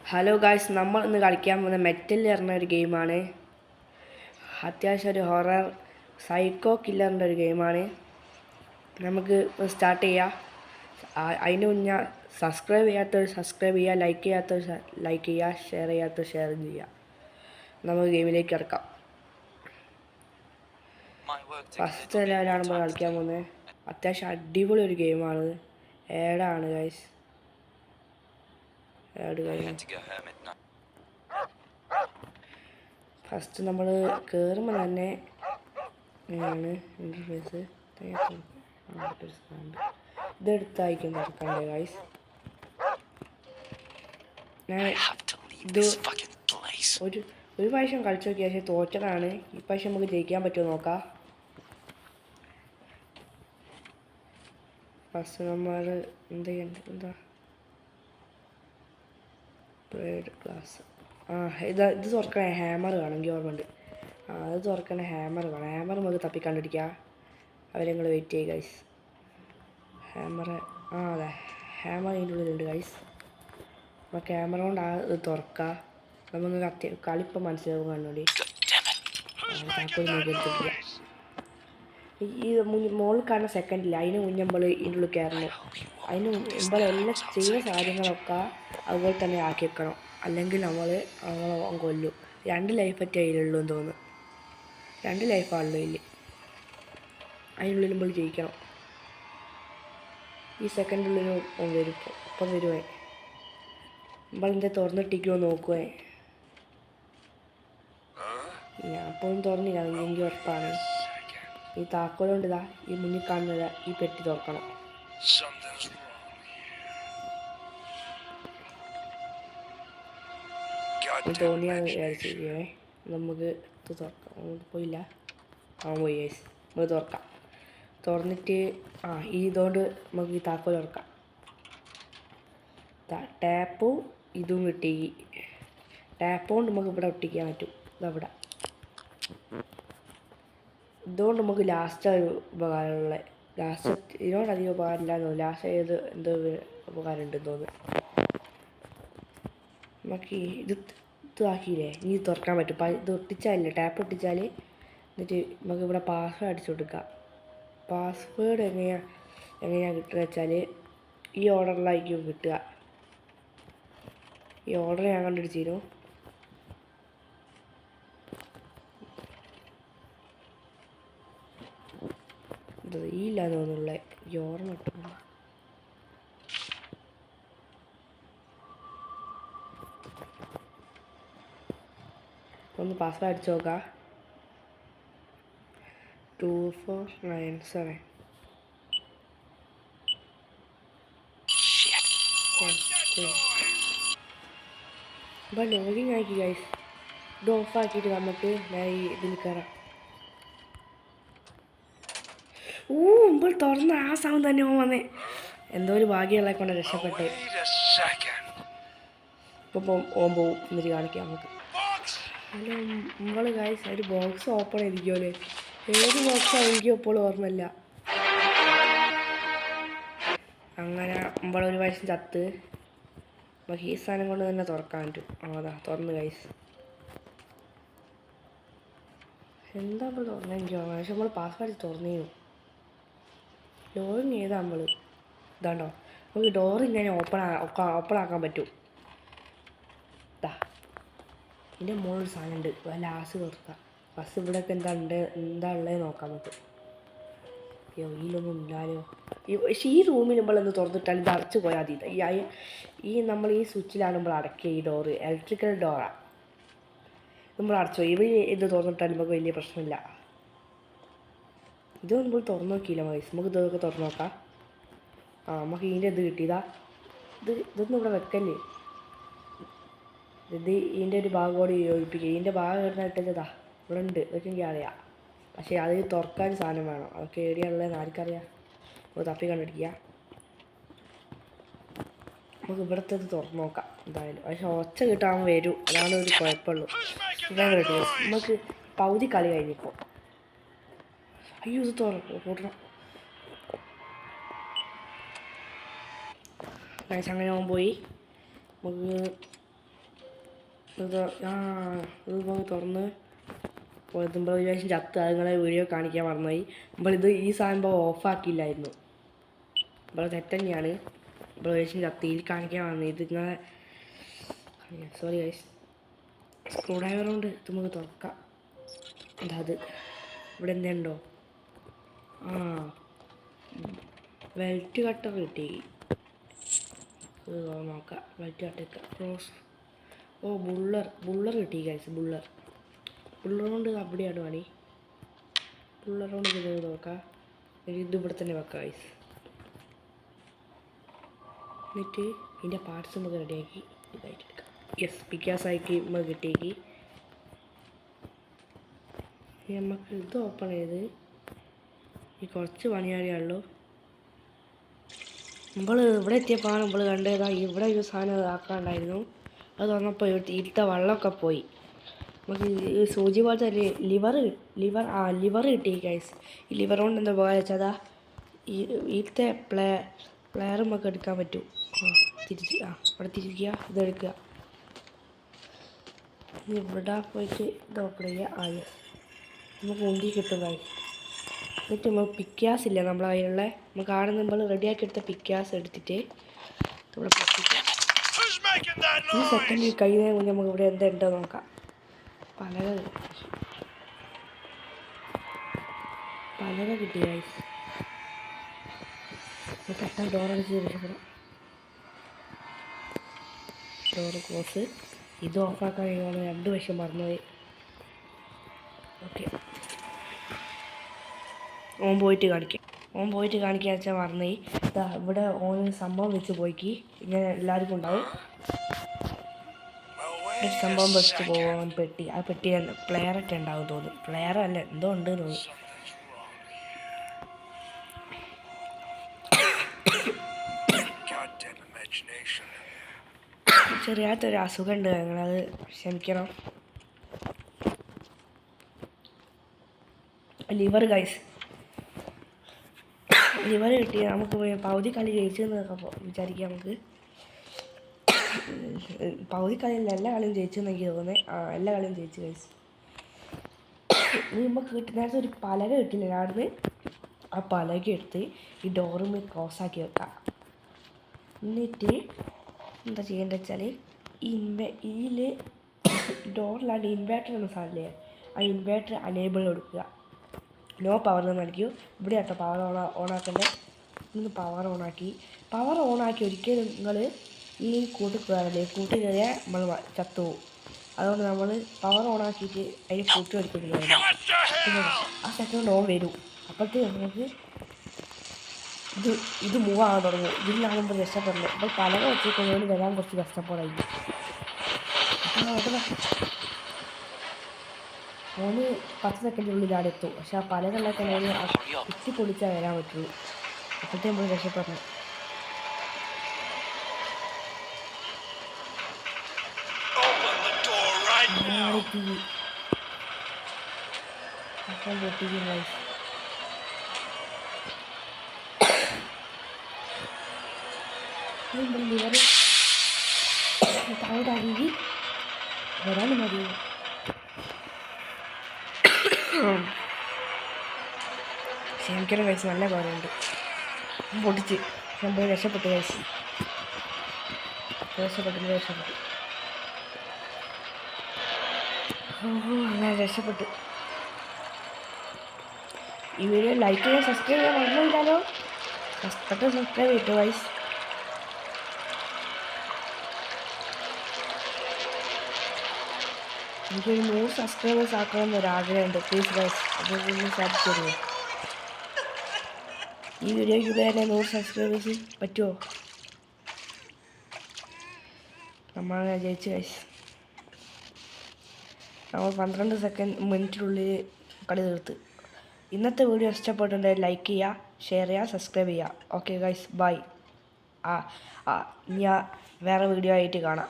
Hello guys, നമ്മൾ ഇന്ന് കളിക്കാൻ പോകുന്ന മെറ്റൽ പറഞ്ഞ ഒരു ഗെയിമാണ്. അത്യാവശ്യം ഒരു ഹൊറർ സൈക്കോ കില്ലറിൻ്റെ ഒരു ഗെയിമാണ്. നമുക്ക് സ്റ്റാർട്ട് ചെയ്യാം. അതിന് മുന്നേ സബ്സ്ക്രൈബ് ചെയ്യാത്തവർ സബ്സ്ക്രൈബ് ചെയ്യുക, ലൈക്ക് ചെയ്യാത്തവർ ലൈക്ക് ചെയ്യുക, ഷെയർ ചെയ്യാത്തവർ ഷെയർ ചെയ്യുക. നമുക്ക് ഗെയിമിലേക്ക് കിടക്കാം. ഫസ്റ്റ് ലെവലാണ് നമ്മൾ കളിക്കാൻ പോകുന്നത്. അത്യാവശ്യം അടിപൊളി ഒരു ഗെയിമാണ്. ഏടാണ് ഗൈസ്. ഫസ്റ്റ് നമ്മൾ കയറുമ്പോൾ തന്നെ ഇൻ്റർഫേസ് ഇതെടുത്തായിരിക്കും തുറക്കണ്ടേ ഗൈസ്. ഞാൻ ഇത് ഒരു പ്രാവശ്യം കളിച്ചു നോക്കിയ പക്ഷേ തോറ്റതാണ്. ഈ പ്രാവശ്യം നമുക്ക് ജയിക്കാൻ പറ്റുമോ നോക്കാം. ഫസ്റ്റ് നമ്മൾ എന്ത് ചെയ്യണ്ട എന്താ ക്ലാസ് ഇത് തുറക്കണേ ഹാമർ വേണമെങ്കിൽ ഓർമ്മയുണ്ട്. അത് തുറക്കണ ഹാമർ വേണം. ഹാമർ നമുക്ക് തപ്പിക്കണ്ടിരിക്കുക. അവരെങ്ങൾ വെയിറ്റ് ചെയ്യുക ഗൈസ്. ഹാമർ അതെ, ഹാമർ അതിൻ്റെ ഉള്ളിലുണ്ട് ഗൈസ്. അപ്പോൾ ക്യാമറ കൊണ്ട് ഇത് തുറക്കുക. നമുക്ക് കളിപ്പം മനസ്സിലാവും. കണ്ണൂടി താക്കോൽ എടുത്തിട്ടില്ല. ഈ മോളിൽ കാണുന്ന സെക്കൻഡില്ല, അതിന് മുന്നേ നമ്മൾ ഇതിൻ്റെ ഉള്ളിൽ കയറണം. അതിന് മുമ്പ് എല്ലാം ചെയ്യുന്ന കാര്യങ്ങളൊക്കെ അതുപോലെ തന്നെ ആക്കി വെക്കണം. അല്ലെങ്കിൽ നമ്മളെ കൊല്ലും. 2 ലൈഫ് പറ്റി അതിലുള്ളൂ എന്ന് തോന്നുന്നു. 2 ലൈഫാണല്ലോ ഇല്ല. അതിനുള്ളിൽ നമ്മൾ ജയിക്കണം. ഈ സെക്കൻഡിനുള്ളിൽ വരും. ഇപ്പം വരുവേ നമ്മളെന്താ തുറന്നിട്ടിക്കുമോ നോക്കുവേ. ഞാൻ അപ്പോഴും തുറന്നില്ല. എനിക്ക് ഉറപ്പാണ്. ഈ താക്കോലുകൊണ്ട് ഇതാ ഈ മുന്നിൽ കാണുന്നത് ഈ പെട്ടി തുറക്കണം. തോന്നിയാണ് വിചാരിച്ചേ. നമുക്ക് ഇത് തുറക്കാം. പോയില്ല, പോയി ഗൈസ്. നമുക്ക് തുറക്കാം. തുറന്നിട്ട് ഇതുകൊണ്ട് നമുക്ക് ഈ താക്കോൽ തുറക്കാം. ടാപ്പും ഇതും കിട്ടി. ടാപ്പ് കൊണ്ട് നമുക്ക് ഇവിടെ ഒട്ടിക്കാൻ പറ്റും. ഇതവിടെ ഇതുകൊണ്ട് നമുക്ക് ലാസ്റ്റ് ഒരു ഉപകാരമുള്ള ഇതിനോട് അധികം ഉപകാരമില്ല എന്ന് തോന്നുന്നു. ലാസ്റ്റ് എന്തോ ഉപകാരം ഉണ്ടെന്ന് തോന്നുന്നു. നമുക്ക് ഇതാക്കിയില്ലേ, ഇനി തുറക്കാൻ പറ്റും. ഇത് ഒട്ടിച്ചാലേ, ടാപ്പ് ഒട്ടിച്ചാൽ എന്നിട്ട് നമുക്ക് ഇവിടെ പാസ്വേഡ് അടിച്ചു കൊടുക്കാം. പാസ്വേഡ് എങ്ങനെയാണ് കിട്ടുക വെച്ചാൽ ഈ ഓർഡറിലായിരിക്കും കിട്ടുക. ഈ ഓർഡർ ഞാൻ കണ്ടുപിടിച്ചിരുന്നു. ഈ ഇല്ലാന്ന് തോന്നുന്നുള്ള ഈ ഓർമ്മ കിട്ടുന്നു. ഒന്ന് പാസ്വേഡ് അടിച്ചു നോക്കാം. 2497. അപ്പോൾ ലോഗിങ് ആക്കി ഗൈസ്. ഇത് ഓഫാക്കിയിട്ട് നമുക്ക് ഞാൻ ഈ ഇതിൽ കയറാം. മുമ്പിൽ തുറന്ന ആ സൗണ്ട് തന്നെ വന്നേ. എന്തോ ഒരു ഭാഗ്യമുള്ള കൊണ്ട് രക്ഷപ്പെട്ടെ. ഇപ്പം പോവും എന്നിട്ട് കാണിക്കാം നമുക്ക്. ഹലോ, നമ്മൾ ഗൈസ് ഒരു ബോക്സ് ഓപ്പൺ ചെയ്തിരിക്കുമല്ലേ. ഏത് ബോക്സാണ് എനിക്ക് എപ്പോഴും ഓർമ്മയില്ല. അങ്ങനെ നമ്മളൊരു പ്രാവശ്യം ചത്ത്. നമുക്ക് ഈ സാധനം കൊണ്ട് തന്നെ തുറക്കാൻ പറ്റും. അതാ തുറന്ന് ഗൈസ്. എന്താ നമ്മൾ തുറന്നത് എനിക്ക് ഓർമ്മ. പക്ഷെ നമ്മൾ പാസ്വേഡ് തുറന്നേനു. ഡോറിന് ഏതാ നമ്മൾ ഇതാണ്ടോ. നമുക്ക് ഡോർ ഇങ്ങനെ ഓപ്പൺ ആക്കാൻ പറ്റും. ഇതാ ഇതിൻ്റെ മുകളിലൊരു സാധനമുണ്ട്. ലാസ്റ്റ് തുറക്കാം. ഫസ്റ്റ് ഇവിടെയൊക്കെ എന്താ ഉള്ളത് നോക്കാം നമുക്ക്. അയ്യോ, ഇതിലൊന്നും ഇല്ലാലോ. പക്ഷേ ഈ റൂമിൽ നമ്മളൊന്ന് തുറന്നിട്ടാൽ ഇത് അടച്ചു പോയാൽ മതി. നമ്മൾ ഈ സ്വിച്ചിലാണ് നമ്മൾ അടയ്ക്കുക. ഈ ഡോറ് ഇലക്ട്രിക്കൽ ഡോറാണ്. നമ്മൾ അടച്ചു ഇത് തുറന്നിട്ടാൽ നമുക്ക് വലിയ പ്രശ്നമില്ല. ഇത് നമ്മൾ തുറന്നു നോക്കിയില്ല മൈസ്. നമുക്ക് ഇതൊക്കെ തുറന്നു നോക്കാം. നമുക്ക് ഇതിൻ്റെ ഇത് കിട്ടിയതാ. ഇതൊന്നും ഇവിടെ വെക്കല്ലേ. ഇതിൻ്റെ ഒരു ഭാഗം കൂടി യോജിപ്പിക്കുക. ഇതിൻ്റെ ഭാഗം കിട്ടുന്നതാ ഇവിടെ ഉണ്ട്. ഇതൊക്കെ എനിക്ക് അറിയാം. പക്ഷേ അത് തുറക്കാൻ സാധനം വേണം. അതൊക്കെ എവിടെയാണുള്ളതെന്ന് ആർക്കറിയാം. നമുക്ക് തപ്പി കണ്ടിരിക്കുക. നമുക്ക് ഇവിടുത്തെ തുറന്നു നോക്കാം എന്തായാലും. പക്ഷെ ഒച്ച കിട്ടാൻ വരും. അതാണ് ഒരു കുഴപ്പമുള്ളൂ. ഇതാ കേട്ടോ, നമുക്ക് പകുതി കളി കഴിഞ്ഞിപ്പോൾ. അയ്യോ, ഇത് കൂട്ടണം. അങ്ങനെ പോയി. നമുക്ക് ഇത് ഇത് തുറന്ന് നമ്മൾ വിചാരിച്ചു ചത്ത് അതുങ്ങളെ വീഡിയോ കാണിക്കാൻ മറന്നുപോയി. നമ്മളിത് ഈ സാധനം ഓഫാക്കിയില്ലായിരുന്നു. നമ്മൾ തെറ്റന്നെയാണ്. നമ്മൾ വിചാരിച്ചു ചത്തിയിൽ കാണിക്കാൻ മറന്നു. ഇത് നിങ്ങളെ സോറി ഗൈസ്. സ്ക്രൂ ഡ്രൈവർ കൊണ്ട് ഇത് നമുക്ക് തുറക്കാം. എന്താ അത് ഇവിടെ എന്തുണ്ടോ? വെൽറ്റ് കട്ടർ കിട്ടി. നോക്കാം. വെൽറ്റ് കട്ടർ ക്രോസ്. ബുള്ളർ കിട്ടി ഗൈസ്. ബുള്ളർ കൊണ്ട് അവിടെയാണ് പണി. ബുള്ളർ കൊണ്ട് ഇത് നോക്കാം. ഇത് ഇവിടെ തന്നെ വെക്കാം ഗൈസ്. എന്നിട്ട് ഇതിൻ്റെ പാർട്സ് നമുക്ക് റെഡിയാക്കി ഇതായിട്ട് എടുക്കാം. യെസ്, പിക്കാസായിട്ട് നമുക്ക് കിട്ടിയേക്ക്. നമുക്ക് ഇത് ഓപ്പൺ ചെയ്ത് ഈ കുറച്ച് പണിയാടിയുള്ളൂ. നമ്മൾ ഇവിടെ എത്തിയപ്പോൾ നമ്മൾ കണ്ടതാ ഇവിടെ ഒരു സാധനം ആക്കാണ്ടായിരുന്നു. അത് വന്നപ്പോൾ ഇരുത്ത വെള്ളമൊക്കെ പോയി. നമുക്ക് സൂചി പോലത്തെ ലിവർ കിട്ടി ഗൈസ്. ഈ ലിവർ കൊണ്ട് എന്താ പോകാൻ വെച്ചാൽ ഈത്തെ പ്ലെയർ നമുക്ക് എടുക്കാൻ പറ്റും. ഇവിടെ തിരിക്കുക, ഇതെടുക്കുക. ഇവിടെ പോയിട്ട് ഇത് ഓപ്പൺ ചെയ്യുക. നമുക്ക് ഉണ്ടി കിട്ടും ഗൈസ്. എന്നിട്ട് നമ്മൾ പിക്കാസ് ഇല്ല നമ്മളെ കയ്യിലുള്ള നമുക്ക് ആടെ നമ്മൾ റെഡിയാക്കി എടുത്ത പിക്കാസ് എടുത്തിട്ട് ഇവിടെ പൊട്ടിക്കുക. ഈ സെക്കൻഡ് കഴിയുന്നതിന് മുന്നേ നമുക്ക് ഇവിടെ എന്തുണ്ടോ നോക്കാം. പലക കിട്ടി ഗൈസ്. പെട്ടെന്ന് ഡോറടിച്ച് രക്ഷപ്പെടാം. Door close. ഇത് ഓഫാക്കാൻ കഴിയുമ്പോൾ 2 വശം മറന്നുപോയി. ഓക്കെ, ഓൻ പോയിട്ട് കാണിക്കുക വെച്ചാൽ മറന്നുപോയി. ഇവിടെ ഓന് സംഭവം വെച്ച് പോയിക്ക് ഇങ്ങനെ എല്ലാവർക്കും ഉണ്ടാവും. സംഭവം വെച്ച് പോകാൻ പെട്ടി. ആ പെട്ടി പ്ലെയറൊക്കെ ഉണ്ടാവും തോന്നുന്നു. പ്ലെയർ അല്ല എന്തോ ഉണ്ട് തോന്നുന്നു. ചെറിയാത്തൊരു അസുഖമുണ്ട്, ഞങ്ങളത് ക്ഷമിക്കണം. ലിവർ ഗൈസ്, ലിവർ കിട്ടി. നമുക്ക് പകുതി കളി ജയിച്ചെന്നൊക്കെ വിചാരിക്കാം. നമുക്ക് പകുതി കളിയിൽ എല്ലാ കളിയും ജയിച്ചെന്ന് എനിക്ക് തോന്നുന്നത്. എല്ലാ കളിയും ജയിച്ചു ഗൈസ്. നമുക്ക് നേരത്തെ ഒരു പലക കിട്ടില്ല. അവിടുന്ന് ആ പലക എടുത്ത് ഈ ഡോറും ക്രോസാക്കി വെക്കാം. എന്നിട്ട് എന്താ ചെയ്യേണ്ടത് വെച്ചാൽ ഇതിൽ ഡോറിലാണ്ട് ഇൻവേർട്ടർ എന്ന സാധനമില്ലേ, ആ ഇൻവേർട്ടർ അനേബിൾ കൊടുക്കുക. നോ പവർ എന്ന് നൽകിയോ. ഇവിടെ ആട്ടോ പവർ ഓണാക്കേണ്ടത്. ഇന്ന് പവർ ഓണാക്കി ഒരിക്കലും നിങ്ങൾ ഈ കൂട്ടി കയറിയാൽ നമ്മൾ ചത്തുപോകും. അതുകൊണ്ട് നമ്മൾ പവർ ഓണാക്കിയിട്ട് അതിന് കൂട്ടി വലിക്കുന്നത്. ആ സെക്കൻഡ് ഓൺ വരും. അപ്പോഴത്തേക്ക് നമുക്ക് ഇത് മൂവ് ആകാൻ തുടങ്ങും. ഇതിലാണ് നമ്മൾ രക്ഷപ്പെടുന്നത്. അപ്പോൾ പലക വെച്ചിട്ട് വരാൻ കുറച്ച് കഷ്ടപ്പാടായിരിക്കും. ഓന് 10 സെക്കൻഡിനുള്ളിൽ അവിടെ എത്തും. പക്ഷെ ആ പലകളിലൊക്കെ പൊളിച്ചാൽ വരാൻ പറ്റുള്ളൂ. അപ്പോഴത്തെ നമ്മൾ രക്ഷപ്പെടണം. ലിവർ താഴോട്ടാക്കി വരാൻ മതി. ക്ഷമിക്കണം കഴിച്ച് നല്ല കാര്യമുണ്ട്. പൊട്ടിച്ച് നമ്മൾ രക്ഷപ്പെട്ടു കഴിച്ച് അങ്ങനെ രക്ഷപ്പെട്ടു. ഈ വീഡിയോ ലൈക്ക് ചെയ്യാൻ സബ്സ്ക്രൈബ് ചെയ്യാൻ മറന്നില്ലല്ലോ. പെട്ടെന്ന് സബ്സ്ക്രൈബ് ചെയ്തു ഗൈസ്. എനിക്കൊരു 100 സബ്സ്ക്രൈബേഴ്സ് ആക്കണമെന്നൊരാഗ്രഹമുണ്ട്. പ്ലീസ് ഗൈസ്, അതൊന്ന് സാധിച്ചു തരുമോ? ഈ വീഡിയോയ്ക്ക് തന്നെ 100 സബ്സ്ക്രൈബേഴ്സ് പറ്റുമോ? നമ്മൾ ജയിച്ചു ഗൈസ്. നമ്മൾ 12 മിനിറ്റിനുള്ളിൽ കളി തീർത്ത്. ഇന്നത്തെ വീഡിയോ ഇഷ്ടപ്പെട്ടിട്ടുണ്ടെങ്കിൽ ലൈക്ക് ചെയ്യുക, ഷെയർ ചെയ്യുക, സബ്സ്ക്രൈബ് ചെയ്യുക. Okay guys, bye. ഞാൻ വേറെ വീഡിയോ ആയിട്ട് കാണാം.